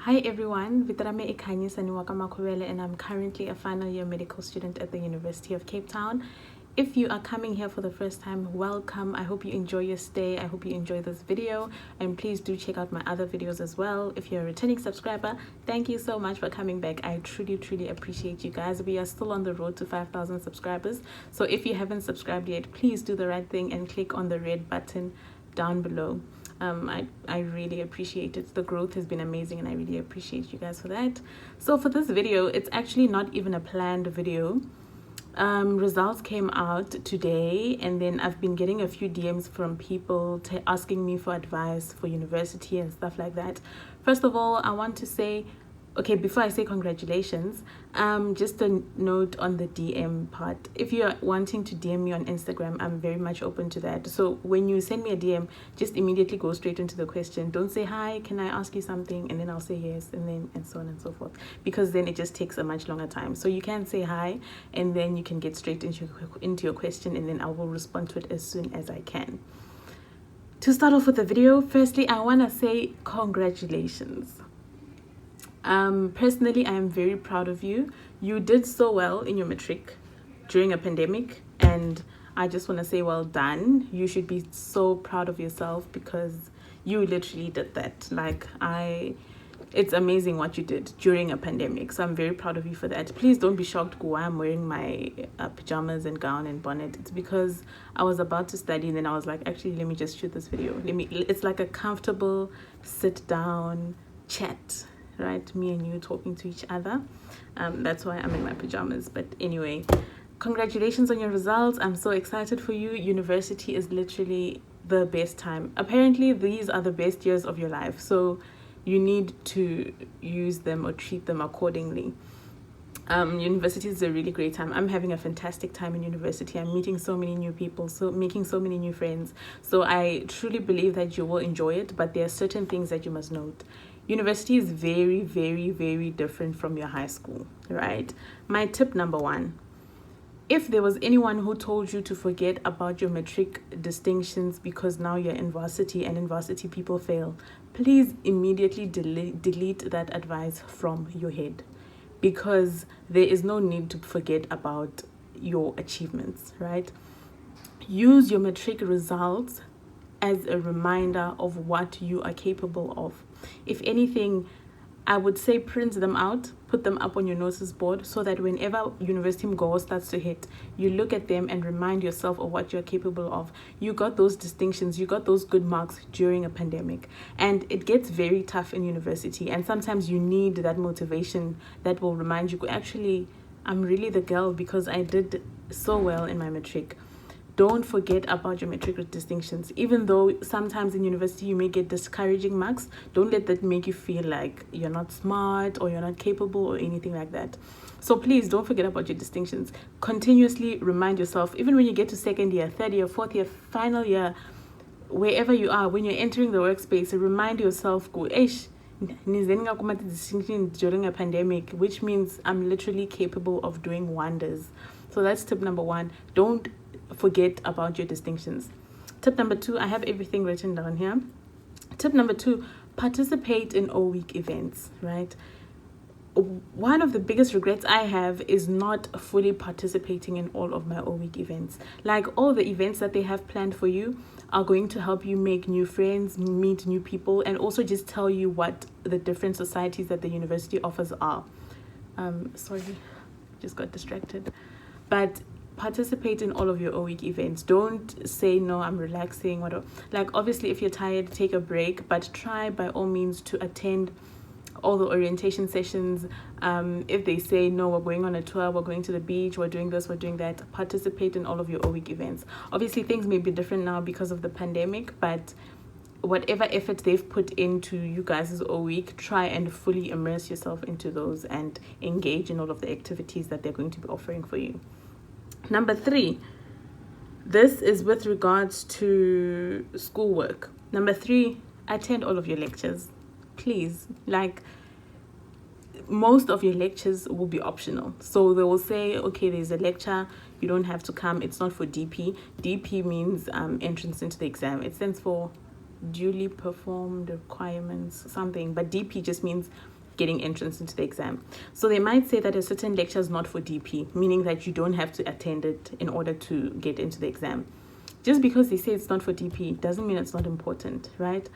Hi everyone, Vitarame Khanyisa Makhubele and I'm currently a final year medical student at the University of Cape Town. If you are coming here for the first time, welcome. I hope you enjoy your stay. I hope you enjoy this video, and please do check out my other videos as well. If you're a returning subscriber, thank you so much for coming back. I truly appreciate you guys. We are still on the road to 5,000 subscribers, so if you haven't subscribed yet, please do the right thing and click on the red button down below. I really appreciate it. The growth has been amazing and I really appreciate you guys for that. So for this video, it's actually not even a planned video. Results came out today, and then I've been getting a few DMs from people asking me for advice for university and stuff like that. First of all, I want to say, okay, before I say congratulations, just a note on the DM part. If you're wanting to DM me on Instagram, I'm very much open to that. So when you send me a DM, just immediately go straight into the question. Don't say, hi, can I ask you something? And then I'll say yes, and so on and so forth. Because then it just takes a much longer time. So you can say hi, and then you can get straight into your question, and then I will respond to it as soon as I can. To start off with the video, firstly, I want to say congratulations. Personally, I am very proud of you. You did so well in your matric during a pandemic, and I just want to say well done. You should be so proud of yourself because you literally did that. It's amazing what you did during a pandemic, so I'm very proud of you for that. Please don't be shocked why I'm wearing my pajamas and gown and bonnet. It's because I was about to study, and then I was like, actually, let me just shoot this video. It's like a comfortable sit down chat, right? Me and you talking to each other. That's why I'm in my pajamas. But anyway, congratulations on your results. I'm so excited for you. University is literally the best time. Apparently, these are the best years of your life, so you need to use them or treat them accordingly. University is a really great time. I'm having a fantastic time in university. I'm meeting so many new people, so making so many new friends. So I truly believe that you will enjoy it, but there are certain things that you must note. University is very different from your high school, right? My tip number one: if there was anyone who told you to forget about your matric distinctions because now you're in varsity and in varsity people fail, please immediately delete that advice from your head, because there is no need to forget about your achievements, right? Use your matric results as a reminder of what you are capable of. If anything, I would say print them out, put them up on your notice board, so that whenever university goal starts to hit, you look at them and remind yourself of what you're capable of. You got those distinctions, you got those good marks during a pandemic, and it gets very tough in university, and sometimes you need that motivation that will remind you, actually, I'm really the girl because I did so well in my matric. Don't forget about your matric distinctions. Even though sometimes in university you may get discouraging marks, don't let that make you feel like you're not smart or you're not capable or anything like that. So please don't forget about your distinctions. Continuously remind yourself, even when you get to second year, third year, fourth year, final year, wherever you are, when you're entering the workspace, remind yourself, go, distinction during a pandemic, which means I'm literally capable of doing wonders. So that's tip number one. Don't forget about your distinctions. Tip number two, I have everything written down here. Tip number two, participate in O-week events, right? One of the biggest regrets I have is not fully participating in all of my O-week events. Like, all the events that they have planned for you are going to help you make new friends, meet new people, and also just tell you what the different societies that the university offers are. Sorry, just got distracted. But participate in all of your O-week events. Don't say, no, I'm relaxing. Like, obviously, if you're tired, take a break, but try by all means to attend all the orientation sessions. If they say, no, we're going on a tour, we're going to the beach, we're doing this, we're doing that, participate in all of your O-week events. Obviously, things may be different now because of the pandemic, but whatever effort they've put into you guys' O-week, try and fully immerse yourself into those and engage in all of the activities that they're going to be offering for you. Number three, this is with regards to schoolwork. Number three, attend all of your lectures. Please, like, most of your lectures will be optional. So they will say, okay, there's a lecture, you don't have to come. It's not for DP. DP means entrance into the exam. It stands for duly performed requirements, something. But DP just means getting entrance into the exam. So they might say that a certain lecture is not for DP, meaning that you don't have to attend it in order to get into the exam. Just because they say it's not for DP doesn't mean it's not important, right?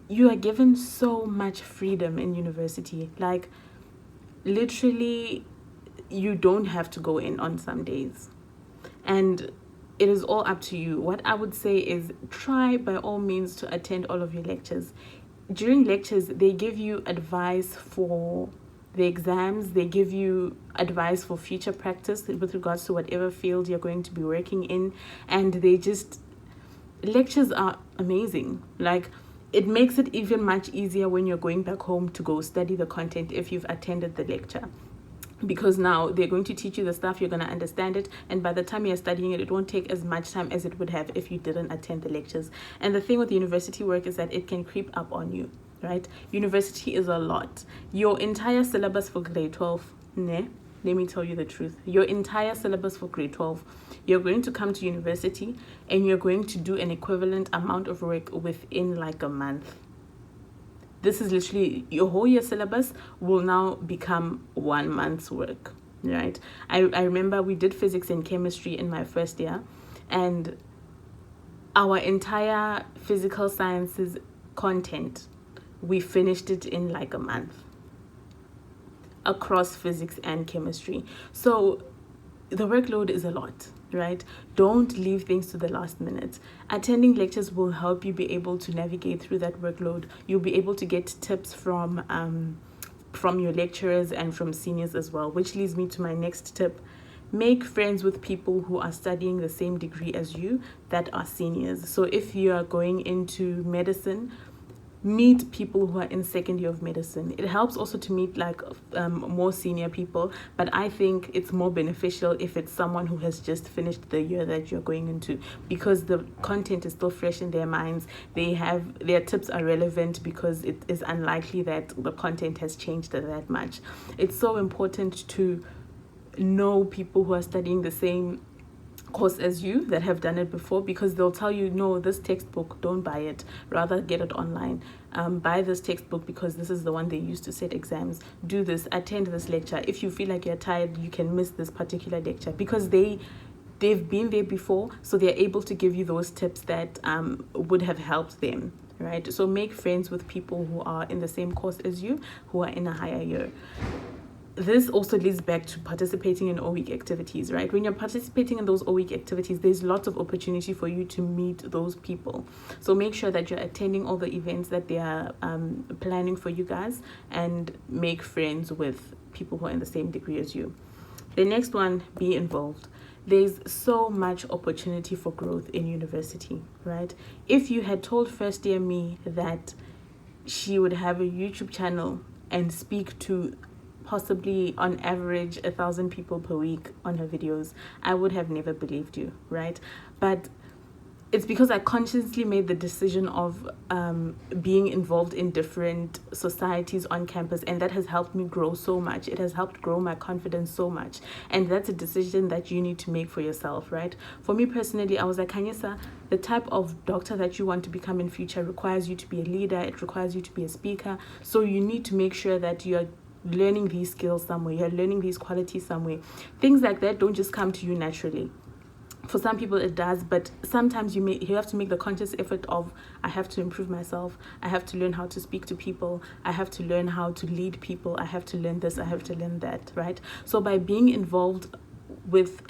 You are given so much freedom in university. Like, literally, you don't have to go in on some days. And it is all up to you. What I would say is try by all means to attend all of your lectures. During lectures, they give you advice for the exams. They give you advice for future practice with regards to whatever field you're going to be working in. And lectures are amazing. Like, it makes it even much easier when you're going back home to go study the content if you've attended the lecture. Because now they're going to teach you the stuff, you're going to understand it, and by the time you're studying it, it won't take as much time as it would have if you didn't attend the lectures. And the thing with university work is that it can creep up on you, right? University is a lot. Your entire syllabus for grade 12, let me tell you the truth. Your entire syllabus for grade 12, you're going to come to university and you're going to do an equivalent amount of work within like a month. This is literally your whole year syllabus will now become 1 month's work, right? I remember we did physics and chemistry in my first year, and our entire physical sciences content, we finished it in like a month across physics and chemistry. So the workload is a lot, right? Don't leave things to the last minute. Attending lectures will help you be able to navigate through that workload. You'll be able to get tips from your lecturers and from seniors as well, which leads me to my next tip. Make friends with people who are studying the same degree as you that are seniors. So if you are going into medicine, meet people who are in second year of medicine. It helps also to meet like more senior people, but I think it's more beneficial if it's someone who has just finished the year that you're going into, because the content is still fresh in their minds. Their tips are relevant because it is unlikely that the content has changed that much. It's so important to know people who are studying the same course as you that have done it before, because they'll tell you, no, this textbook, don't buy it, rather get it online. Buy this textbook because this is the one they use to set exams. Do this, attend this lecture. If you feel like you're tired, you can miss this particular lecture, because they've been there before, so they're able to give you those tips that would have helped them, right? So make friends with people who are in the same course as you, who are in a higher year. This also leads back to participating in O-Week activities, right? When you're participating in those O-Week activities, there's lots of opportunity for you to meet those people. So make sure that you're attending all the events that they are planning for you guys, and make friends with people who are in the same degree as you. The next one, be involved. There's so much opportunity for growth in university, right? If you had told first year me that she would have a YouTube channel and speak to possibly on average 1,000 people per week on her videos, I would have never believed you, right? But it's because I consciously made the decision of being involved in different societies on campus, and that has helped me grow so much. It has helped grow my confidence so much, and that's a decision that you need to make for yourself, right? For me personally, I was like, Khanyisa, the type of doctor that you want to become in future requires you to be a leader. It requires you to be a speaker. So you need to make sure that you're learning these skills somewhere, you're learning these qualities somewhere. Things like that don't just come to you naturally. For some people it does, but sometimes you have to make the conscious effort of, I have to improve myself, I have to learn how to speak to people, I have to learn how to lead people, I have to learn this, I have to learn that, right? So by being involved with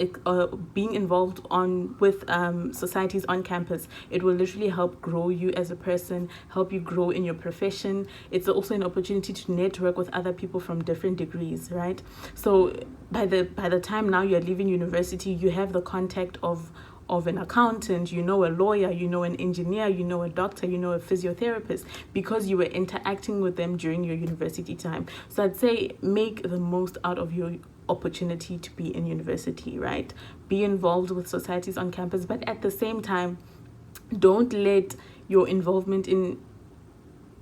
societies on campus, it will literally help grow you as a person, help you grow in your profession. It's also an opportunity to network with other people from different degrees, right? So by the time now you're leaving university, you have the contact of an accountant, you know, a lawyer, you know, an engineer, you know, a doctor, you know, a physiotherapist, because you were interacting with them during your university time. So I'd say make the most out of your opportunity to be in university, right? Be involved with societies on campus, but at the same time, don't let your involvement in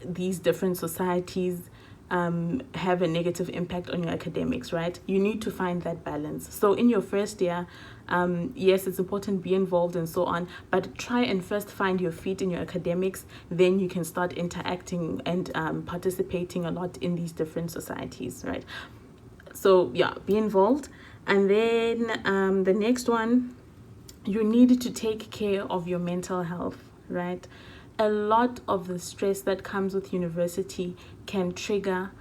these different societies have a negative impact on your academics, right? You need to find that balance. So in your first year, yes, it's important, be involved and so on, but try and first find your feet in your academics. Then you can start interacting and participating a lot in these different societies, right? So yeah, be involved. And then the next one, you need to take care of your mental health, right? A lot of the stress that comes with university can trigger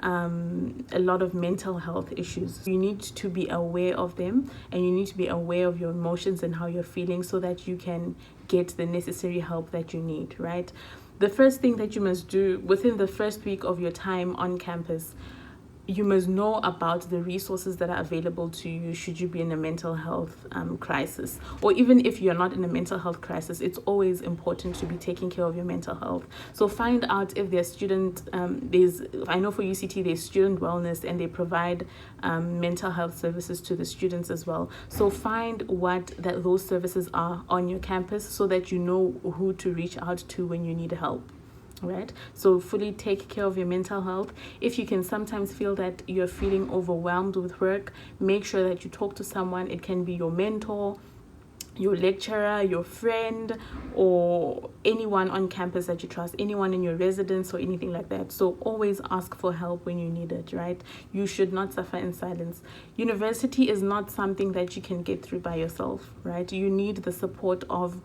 a lot of mental health issues. You need to be aware of them, and you need to be aware of your emotions and how you're feeling, so that you can get the necessary help that you need, right? The first thing that you must do within the first week of your time on campus, you must know about the resources that are available to you should you be in a mental health crisis. Or even if you're not in a mental health crisis, it's always important to be taking care of your mental health. So find out if there's I know for UCT there's student wellness, and they provide mental health services to the students as well. So find what those services are on your campus, so that you know who to reach out to when you need help. Right? So fully take care of your mental health. If you can sometimes feel that you're feeling overwhelmed with work, make sure that you talk to someone. It can be your mentor, your lecturer, your friend, or anyone on campus that you trust, anyone in your residence or anything like that. So always ask for help when you need it, right? You should not suffer in silence. University is not something that you can get through by yourself, right? You need the support of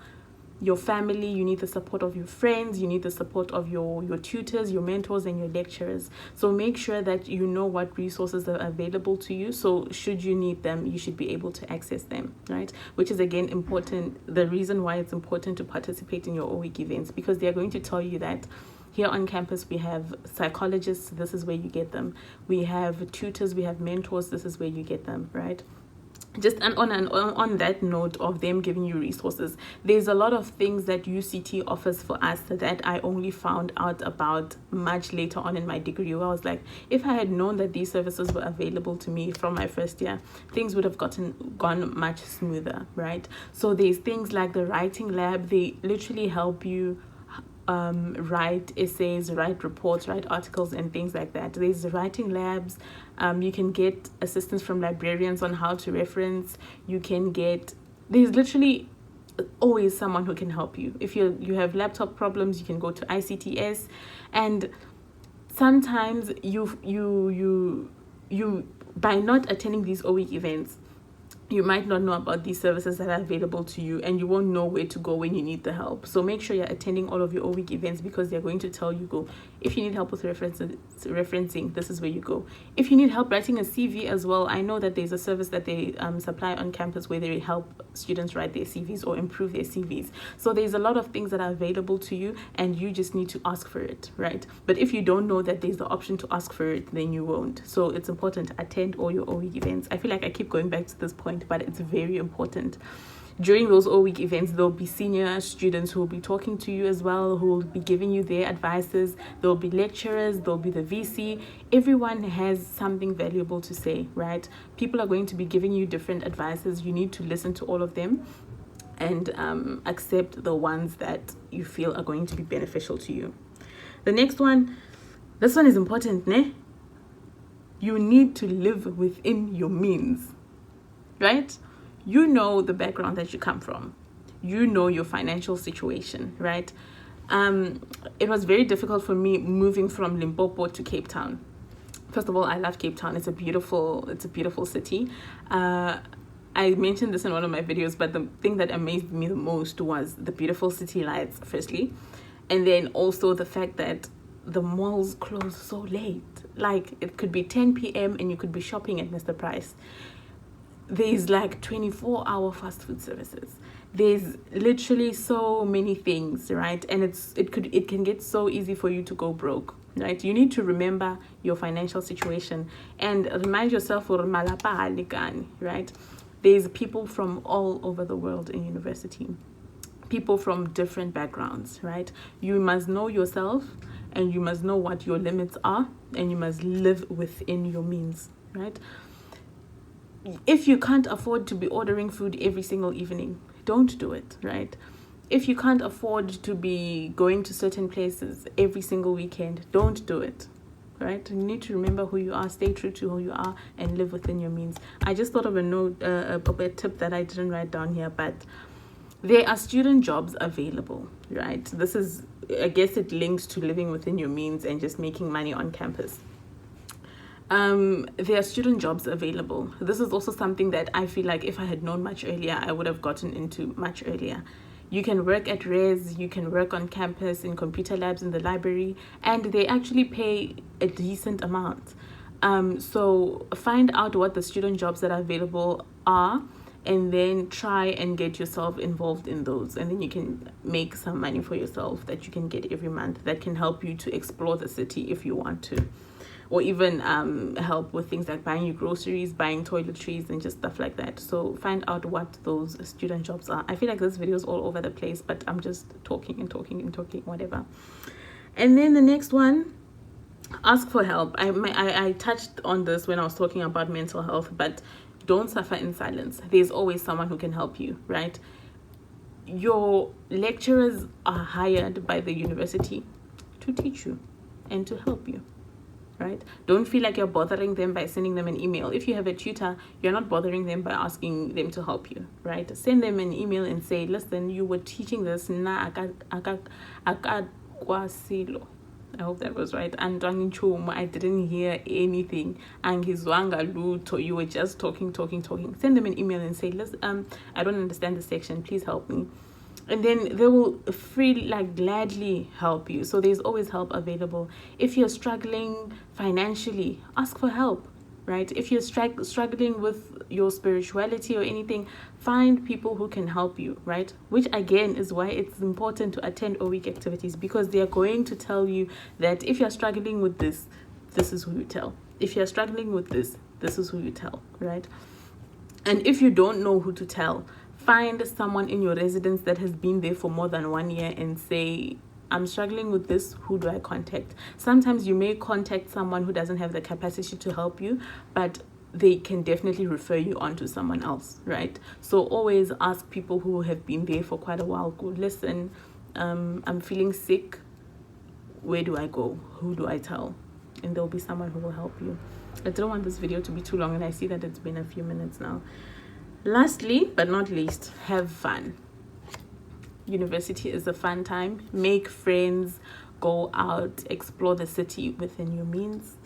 your family, you need the support of your friends, you need the support of your tutors, your mentors, and your lecturers. So make sure that you know what resources are available to you, so should you need them, you should be able to access them, right? Which is again important, the reason why it's important to participate in your O-Week events, because they're going to tell you that here on campus we have psychologists, this is where you get them. We have tutors, we have mentors, this is where you get them, right? Just on that note of them giving you resources, there's a lot of things that UCT offers for us that I only found out about much later on in my degree, where I was like, if I had known that these services were available to me from my first year, things would have gone much smoother, right? So there's things like the writing lab. They literally help you write essays, write reports, write articles, and things like that. There's writing labs. You can get assistance from librarians on how to reference. There's literally always someone who can help you. If you have laptop problems, you can go to ICTS. And sometimes you by not attending these O-Week events, you might not know about these services that are available to you, and you won't know where to go when you need the help. So make sure you're attending all of your O-Week events, because they're going to tell you, if you need help with referencing, this is where you go. If you need help writing a CV as well, I know that there's a service that they supply on campus where they help students write their CVs or improve their CVs. So there's a lot of things that are available to you, and you just need to ask for it, right? But if you don't know that there's the option to ask for it, then you won't. So it's important to attend all your O-Week events. I feel like I keep going back to this point, but it's very important. During those O-Week events, there'll be senior students who will be talking to you as well, who will be giving you their advices. There'll be lecturers, there'll be the VC. Everyone has something valuable to say, right? People are going to be giving you different advices. You need to listen to all of them and accept the ones that you feel are going to be beneficial to you. The next one, this one is important, ne? You need to live within your means, right? You know the background that you come from. You know your financial situation, right? It was very difficult for me moving from Limpopo to Cape Town. First of all, I love Cape Town. It's a beautiful city. I mentioned this in one of my videos, but the thing that amazed me the most was the beautiful city lights, firstly. And then also the fact that the malls close so late. Like, it could be 10 p.m. and you could be shopping at Mr. Price. There's like 24-hour fast food services. There's literally so many things, right? And it can get so easy for you to go broke, right? You need to remember your financial situation and remind yourself, right? There's people from all over the world in university, people from different backgrounds, right? You must know yourself, and you must know what your limits are, and you must live within your means, right? If you can't afford to be ordering food every single evening, don't do it, right? If you can't afford to be going to certain places every single weekend, don't do it, right? You need to remember who you are, stay true to who you are, and live within your means. I just thought of a tip that I didn't write down here, but there are student jobs available, right? This is, I guess it links to living within your means and just making money on campus. There are student jobs available. This is also something that I feel like if I had known much earlier, I would have gotten into much earlier. You can work at res, you can work on campus, in computer labs, in the library, and they actually pay a decent amount. So find out what the student jobs that are available are, and then try and get yourself involved in those, and then you can make some money for yourself that you can get every month that can help you to explore the city if you want to, or even help with things like buying your groceries, buying toiletries, and just stuff like that. So find out what those student jobs are. I feel like this video is all over the place, but I'm just talking, whatever. And then the next one, ask for help. I touched on this when I was talking about mental health, but don't suffer in silence. There's always someone who can help you, right? Your lecturers are hired by the university to teach you and to help you, right? Don't feel like you're bothering them by sending them an email. If you have a tutor, you're not bothering them by asking them to help you, right? Send them an email and say, listen, you were teaching this, I hope that was right. And I didn't hear anything. And you were just talking. Send them an email and say, listen, I don't understand this section. Please help me. And then they will gladly help you. So there's always help available. If you're struggling financially, ask for help, right? If you're struggling with your spirituality or anything, find people who can help you, right? Which again is why it's important to attend O-Week activities, because they are going to tell you that if you're struggling with this, this is who you tell. If you're struggling with this, this is who you tell, right? And if you don't know who to tell, find someone in your residence that has been there for more than 1 year and say, I'm struggling with this, who do I contact? Sometimes you may contact someone who doesn't have the capacity to help you, but they can definitely refer you on to someone else, right? So always ask people who have been there for quite a while. Go, listen, I'm feeling sick. Where do I go? Who do I tell? And there'll be someone who will help you. I don't want this video to be too long, and I see that it's been a few minutes now. Lastly, but not least, have fun. University is a fun time. Make friends, go out, explore the city within your means,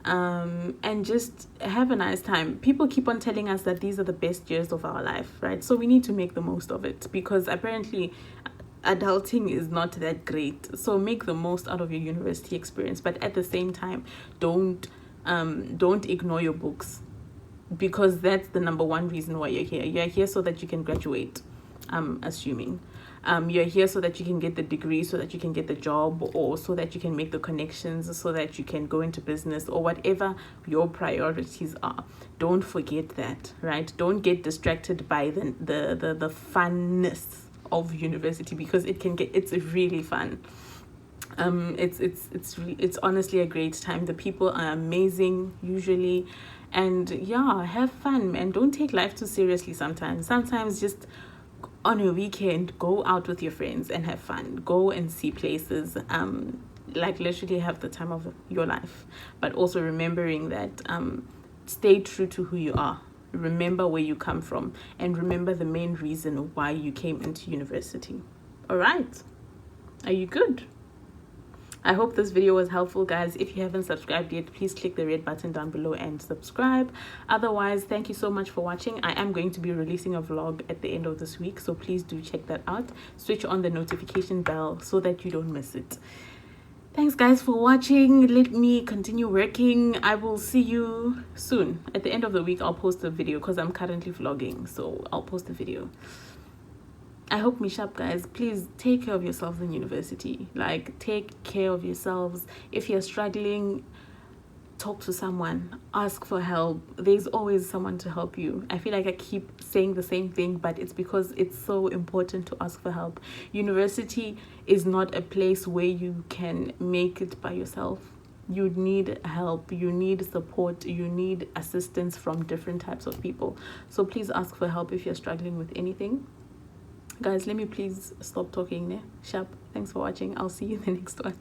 and just have a nice time. People keep on telling us that these are the best years of our life, right? So we need to make the most of it, because apparently adulting is not that great. So make the most out of your university experience, but at the same time, don't ignore your books, because that's the number one reason why you're here. You're here so that you can graduate, I'm assuming. You're here so that you can get the degree, so that you can get the job, or so that you can make the connections, so that you can go into business, or whatever your priorities are. Don't forget that, right? Don't get distracted by the funness of university, because it's really fun. It's honestly a great time. The people are amazing usually, and yeah, have fun, man. Don't take life too seriously sometimes just on a weekend, go out with your friends and have fun. Go and see places, literally have the time of your life. But also remembering that stay true to who you are. Remember where you come from, and remember the main reason why you came into university. All right, are you good? I hope this video was helpful, guys. If you haven't subscribed yet, please click the red button down below and subscribe. Otherwise, thank you so much for watching. I am going to be releasing a vlog at the end of this week, so please do check that out. Switch on the notification bell so that you don't miss it. Thanks, guys, for watching. Let me continue working. I will see you soon. At the end of the week, I'll post a video because I'm currently vlogging, so I'll post a video. I hope me sharp, guys. Please take care of yourselves in university. Take care of yourselves. If you're struggling, talk to someone, ask for help. There's always someone to help you. I feel like I keep saying the same thing, but it's because it's so important to ask for help. University is not a place where you can make it by yourself. You need help, you need support, you need assistance from different types of people. So please ask for help if you're struggling with anything. Guys, let me please stop talking there. Sharp. Thanks for watching. I'll see you in the next one.